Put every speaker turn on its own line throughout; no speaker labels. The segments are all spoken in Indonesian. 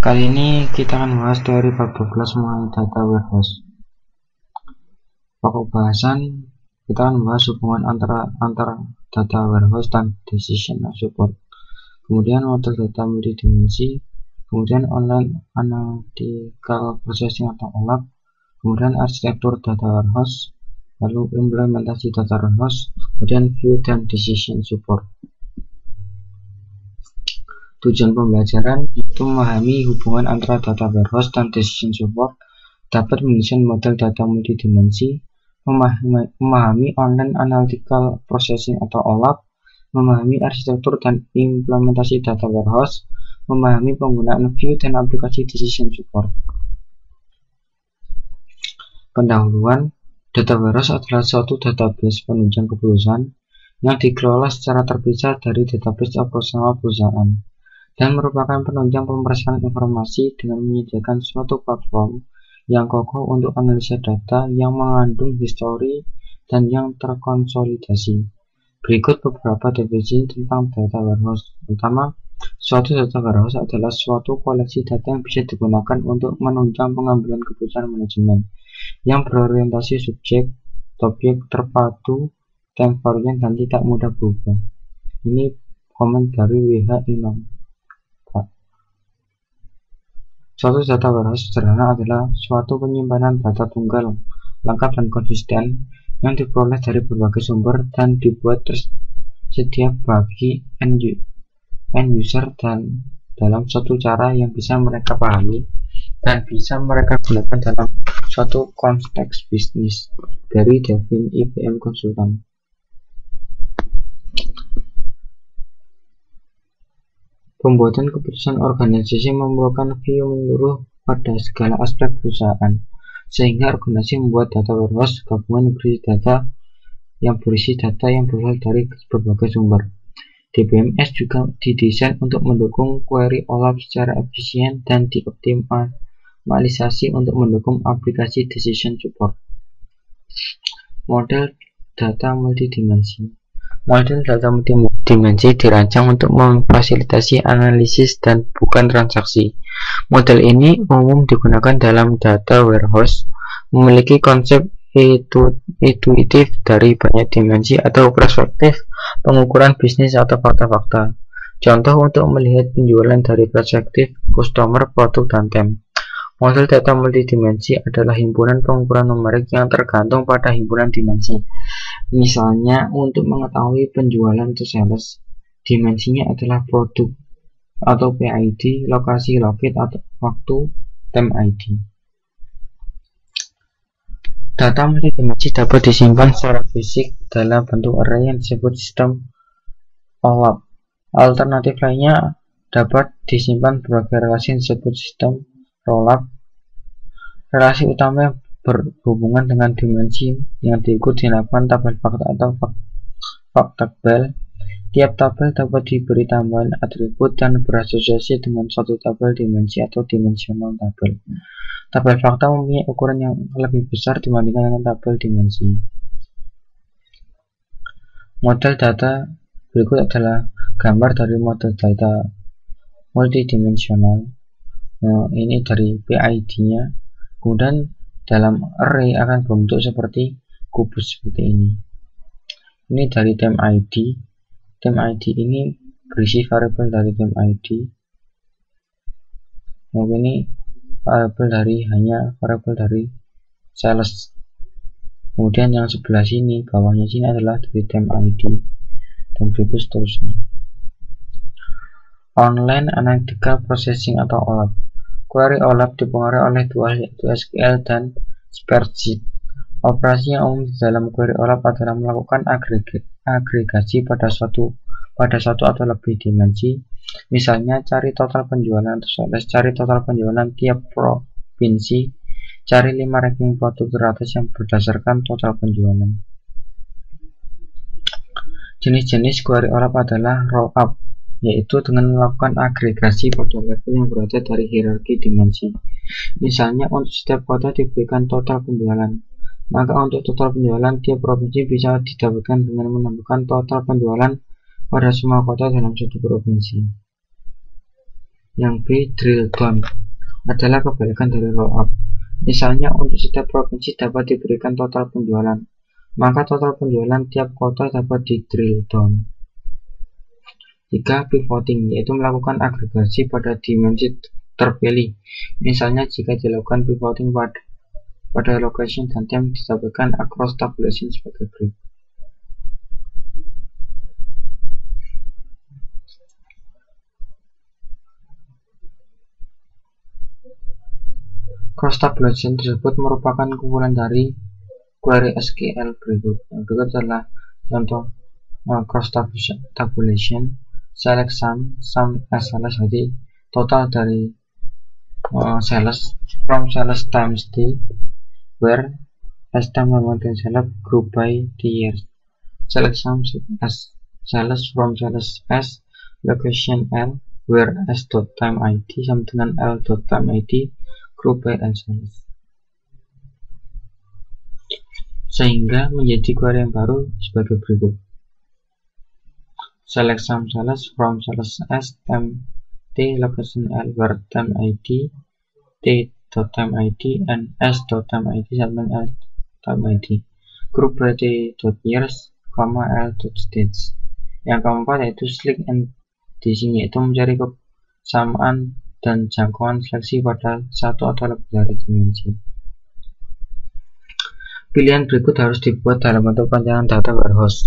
Kali ini kita akan membahas teori bab 12 mengenai data warehouse. Pokok bahasan kita akan membahas hubungan antara data warehouse dan decision support. Kemudian model data multidimensi, kemudian online analytical processing atau OLAP, kemudian arsitektur data warehouse, lalu implementasi data warehouse, kemudian view dan decision support. Tujuan pembelajaran yaitu memahami hubungan antara data warehouse dan decision support, dapat mendesain model data multidimensi, memahami online analytical processing atau OLAP, memahami arsitektur dan implementasi data warehouse, memahami penggunaan view dan aplikasi decision support. Pendahuluan, data warehouse adalah suatu database penunjang keputusan yang dikelola secara terpisah dari database operasional perusahaan dan merupakan penunjang pemrosesan informasi dengan menyediakan suatu platform yang kokoh untuk analisa data yang mengandung histori dan yang terkonsolidasi. Berikut beberapa definisi tentang data warehouse. Pertama, suatu data warehouse adalah suatu koleksi data yang bisa digunakan untuk menunjang pengambilan keputusan manajemen yang berorientasi subjek, objek, terpadu, time variant, dan tidak mudah berubah. Ini komen dari WH Inom. Suatu data warehouse sederhana adalah suatu penyimpanan data tunggal, lengkap dan konsisten yang diperoleh dari berbagai sumber dan dibuat tersedia bagi end user dan dalam suatu cara yang bisa mereka pahami dan bisa mereka gunakan dalam suatu konteks bisnis. Dari Devin IBM Konsultan. Pembuatan keputusan organisasi memerlukan view menyeluruh pada segala aspek perusahaan, sehingga organisasi membuat data warehouse gabungan yang berisi data yang berasal dari berbagai sumber. DBMS juga didesain untuk mendukung query OLAP secara efisien dan dioptimalisasi untuk mendukung aplikasi decision support. Model data multidimensi. Model data multidimensi dirancang untuk memfasilitasi analisis dan bukan transaksi. Model ini umum digunakan dalam data warehouse, memiliki konsep intuitif dari banyak dimensi atau perspektif pengukuran bisnis atau fakta-fakta. Contoh untuk melihat penjualan dari perspektif customer, produk, dan tem. Model data multidimensi adalah himpunan pengukuran numerik yang tergantung pada himpunan dimensi. Misalnya, untuk mengetahui penjualan atau sales, dimensinya adalah produk atau PID, lokasi locate atau waktu, tem ID. Data multidimensi dapat disimpan secara fisik dalam bentuk array yang disebut sistem OLAP. Alternatif lainnya dapat disimpan berbagai relasi yang disebut sistem rollup. Relasi utama yang berhubungan dengan dimensi yang diikuti dinamakan tabel fakta atau fact table. Tiap tabel dapat diberi tambahan atribut dan berasosiasi dengan suatu tabel dimensi atau dimensional tabel. Tabel fakta mempunyai ukuran yang lebih besar dibandingkan dengan tabel dimensi. Model data berikut adalah gambar dari model data multidimensional. Ini dari PID-nya. Kemudian dalam array akan berbentuk seperti kubus seperti ini. Ini dari tem ID. Tem ID ini berisi variabel dari tem ID. Ini variabel dari sales. Kemudian yang sebelah sini, bawahnya sini adalah dari tem ID dan berikut seterusnya. Online analytical processing atau OLAP. Query OLAP dipengaruhi oleh dua hal, yaitu SQL dan spreadsheet. Operasi yang umum di dalam query OLAP adalah melakukan agregasi pada satu atau lebih dimensi. Misalnya, cari total penjualan atau sales, cari total penjualan tiap provinsi, cari 5 ranking produk teratas yang berdasarkan total penjualan. Jenis-jenis query OLAP adalah rollup, yaitu dengan melakukan agregasi pada level yang berada dari hierarki dimensi. Misalnya, untuk setiap kota diberikan total penjualan, maka untuk total penjualan tiap provinsi bisa didapatkan dengan menambahkan total penjualan pada semua kota dalam suatu provinsi. Yang B, drill down, adalah kebalikan dari roll up. Misalnya, untuk setiap provinsi dapat diberikan total penjualan, maka total penjualan tiap kota dapat di drill down. 3. Pivoting, yaitu melakukan agregasi pada dimensi terpilih. Misalnya, jika dilakukan pivoting pada location dan time, ditampilkan across tabulation sebagai berikut. Cross tabulation tersebut merupakan kumpulan dari query SQL berikut. Yang berikut adalah contoh cross tabulation, select sum as sales, jadi total dari sales from sales times d, where as time dan sales group by the years. Select sum as sales from sales as location L, where as dot time id sama dengan L dot time id group by as sales, sehingga menjadi query yang baru sebagai berikut. Select sum sales from sales as time t location L, where time id t dot time id and s dot time id sama dengan L time id group by t dot years, L dot dates. Yang keempat yaitu select and di sini, yaitu mencari kesamaan dan jangkauan seleksi pada satu atau lebih dari dimensi. Pilihan berikut harus dibuat dalam bentuk perencanaan data warehouse.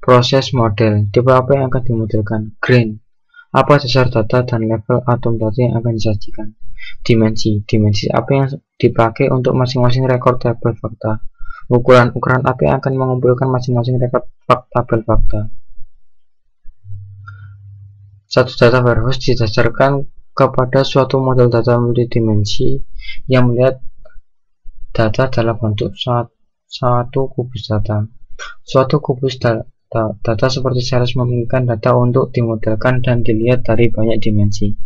Proses model, tipe apa yang akan dimodelkan? Grain, apa dasar data dan level atom data yang akan disajikan? Dimensi apa yang dipakai untuk masing-masing rekor tabel fakta? Ukuran apa yang akan mengumpulkan masing-masing rekor tabel fakta? Satu data warehouse didasarkan kepada suatu model data multidimensi yang melihat data dalam bentuk suatu kubus data. Suatu kubus data seperti sales memungkinkan data untuk dimodelkan dan dilihat dari banyak dimensi.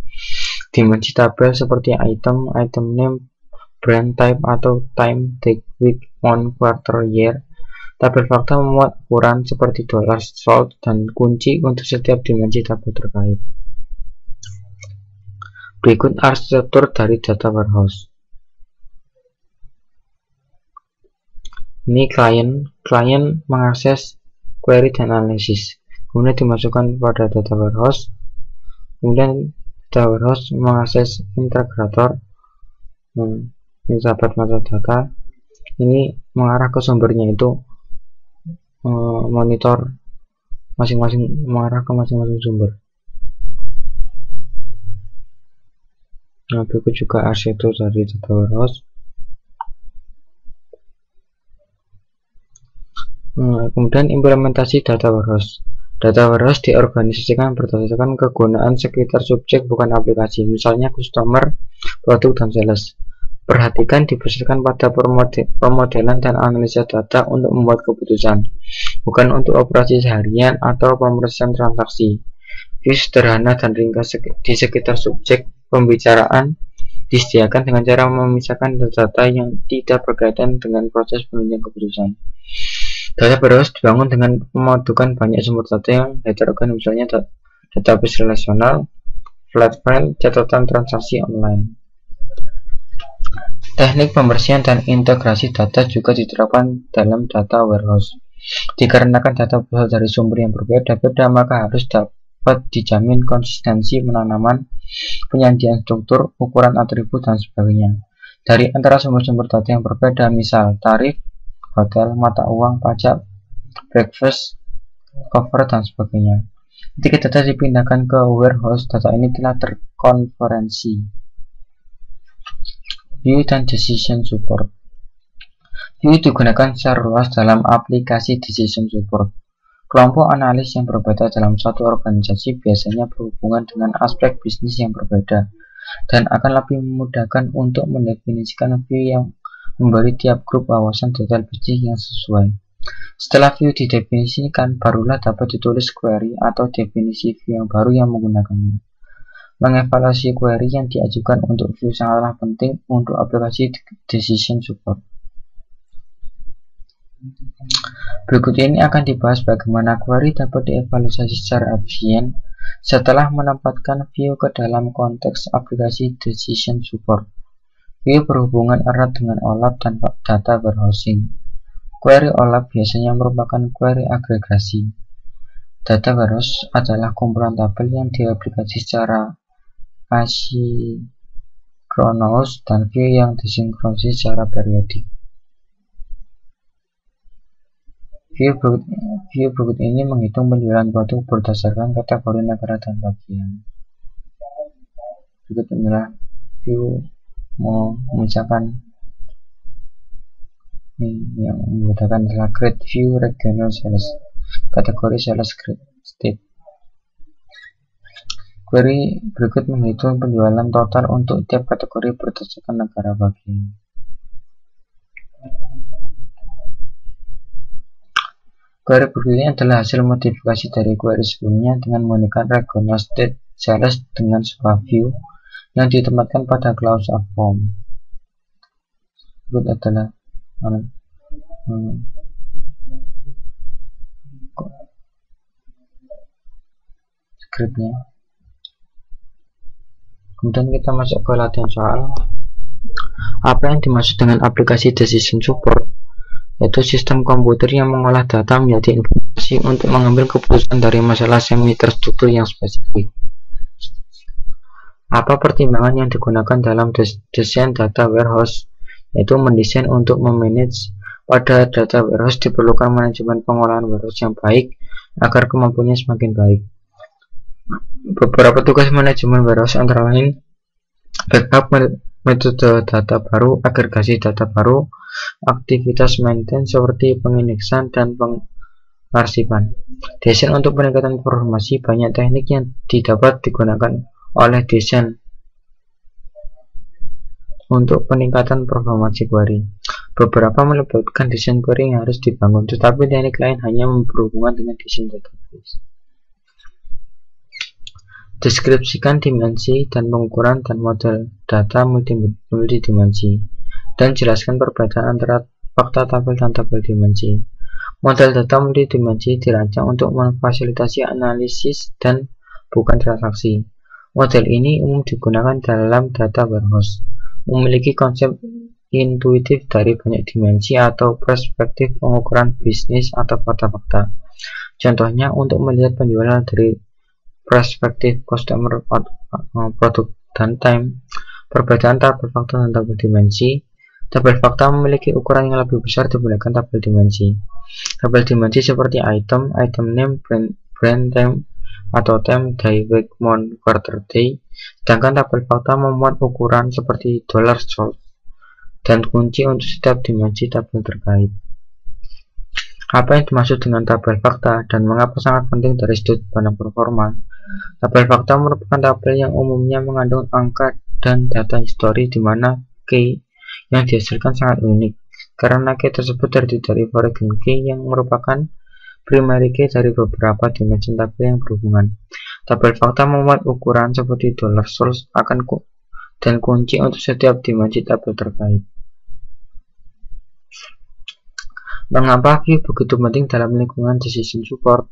Dimensi tabel seperti item name, brand type atau time, date, week, month, quarter, year. Tabel fakta memuat ukuran seperti dollar, sold, dan kunci untuk setiap dimensi tabel terkait. Berikut arsitektur dari data warehouse. Ini klien mengakses query dan analisis, kemudian dimasukkan pada data warehouse. Kemudian data warehouse mengakses integrator, ini sahabat metadata, ini mengarah ke sumbernya, itu monitor mengarah ke masing-masing sumber. Nah, berikut juga arsitektur dari data warehouse. Kemudian implementasi data warehouse. Data warehouse diorganisasikan berdasarkan kegunaan sekitar subjek bukan aplikasi, misalnya customer, produk, dan sales. Perhatikan dibesarkan pada pemodelan dan analisa data untuk membuat keputusan, bukan untuk operasi seharian atau pemrosesan transaksi. View sederhana dan ringkas di sekitar subjek pembicaraan disediakan dengan cara memisahkan data yang tidak berkaitan dengan proses penunjukan keputusan. Data warehouse dibangun dengan memadukan banyak sumber data yang heterogen, misalnya database relasional, flat file, catatan transaksi online. Teknik pembersihan dan integrasi data juga diterapkan dalam data warehouse. Dikarenakan data berasal dari sumber yang berbeda-beda, maka harus dapat dijamin konsistensi penanaman, penyajian struktur, ukuran atribut, dan sebagainya dari antara sumber-sumber data yang berbeda, misal tarif, hotel, mata uang, pajak, breakfast, cover, dan sebagainya. Ketika data dipindahkan ke warehouse, data ini telah terkonferensi. View dan Decision Support. View digunakan secara luas dalam aplikasi Decision Support. Kelompok analis yang berbeda dalam satu organisasi biasanya berhubungan dengan aspek bisnis yang berbeda dan akan lebih memudahkan untuk mendefinisikan view yang memberi tiap grup wawasan detail bisnis yang sesuai. Setelah view didefinisikan, barulah dapat ditulis query atau definisi view yang baru yang menggunakannya. Mengevaluasi query yang diajukan untuk view sangatlah penting untuk aplikasi Decision Support. Berikut ini akan dibahas bagaimana query dapat dievaluasi secara efisien setelah menempatkan view ke dalam konteks aplikasi decision support. View berhubungan erat dengan OLAP dan data warehousing. Query OLAP biasanya merupakan query agregasi. Data warehouse adalah kumpulan tabel yang direplikasi secara asinkronus dan view yang disinkronisi secara periodik. View berikut ini menghitung penjualan produk berdasarkan kategori negara dan bagian. Berikut inilah view misalkan ini yang membedakan adalah grade view regional sales, kategori sales grade state. Query berikut menghitung penjualan total untuk tiap kategori berdasarkan negara bagian. Query berikutnya adalah hasil modifikasi dari query sebelumnya dengan menggunakan regional state sales dengan sebuah view yang ditempatkan pada clause form. Berikut adalah scriptnya. Kemudian kita masuk ke latihan soal. Apa yang dimaksud dengan aplikasi decision support? Yaitu sistem komputer yang mengolah data menjadi informasi untuk mengambil keputusan dari masalah semi terstruktur yang spesifik. Apa pertimbangan yang digunakan dalam desain data warehouse? Yaitu mendesain untuk memanage. Pada data warehouse diperlukan manajemen pengolahan warehouse yang baik agar kemampuannya semakin baik. Beberapa tugas manajemen warehouse antara lain backup, metode data baru, agregasi data baru, aktivitas maintenance seperti pengindeksan dan pengarsipan. Desain untuk peningkatan informasi. Banyak teknik yang dapat digunakan oleh desain untuk peningkatan performansi query. Beberapa melibatkan desain query yang harus dibangun, tetapi teknik lain hanya berhubungan dengan desain database. Deskripsikan dimensi dan pengukuran dan model data multidimensi, dan jelaskan perbedaan antara fakta tabel dan tabel dimensi. Model data multidimensi dirancang untuk memfasilitasi analisis dan bukan transaksi. Model ini umum digunakan dalam data warehouse, memiliki konsep intuitif dari banyak dimensi atau perspektif pengukuran bisnis atau fakta-fakta. Contohnya, untuk melihat penjualan dari perspektif customer, produk, dan time. Perbedaan tabel fakta dan tabel dimensi. Tabel fakta memiliki ukuran yang lebih besar dibandingkan tabel dimensi. Tabel dimensi seperti item name, brand time, atau time, day, week, month, quarter, day. Sedangkan tabel fakta memuat ukuran seperti dollar sold dan kunci untuk setiap dimensi tabel terkait. Apa yang dimaksud dengan tabel fakta dan mengapa sangat penting dari sudut pandang performa? Tabel fakta merupakan tabel yang umumnya mengandung angka dan data histori di mana key yang dihasilkan sangat unik, karena key tersebut terdiri dari foreign key yang merupakan primary key dari beberapa dimensi tabel yang berhubungan. Tabel fakta memuat ukuran seperti dollar source dan kunci untuk setiap dimensi tabel terkait. Mengapa view begitu penting dalam lingkungan decision support?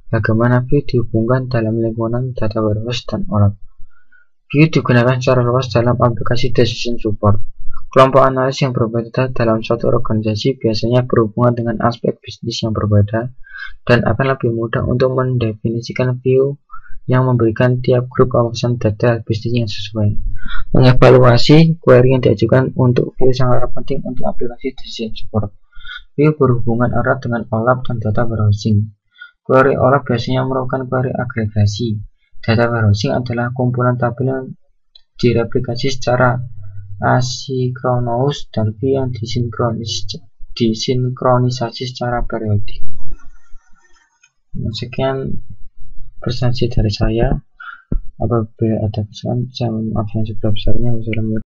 Bagaimana view dihubungkan dalam lingkungan data warehouse dan OLAP? View digunakan secara luas dalam aplikasi decision support. Kelompok analis yang berbeda dalam suatu organisasi biasanya berhubungan dengan aspek bisnis yang berbeda dan akan lebih mudah untuk mendefinisikan view yang memberikan tiap grup wawasan data bisnis yang sesuai. Mengevaluasi query yang diajukan untuk view sangat penting untuk aplikasi decision support. View berhubungan erat dengan OLAP dan data warehousing. Query OLAP biasanya merupakan query agregasi. Data warehousing adalah kumpulan tabel yang direplikasi secara asinkronus dan view yang disinkronisasi secara periodik. Sekian presentasi dari saya. Apabila ada kesalahan, saya mohon maaf yang sebesar-besarnya. Wassalamualaikum.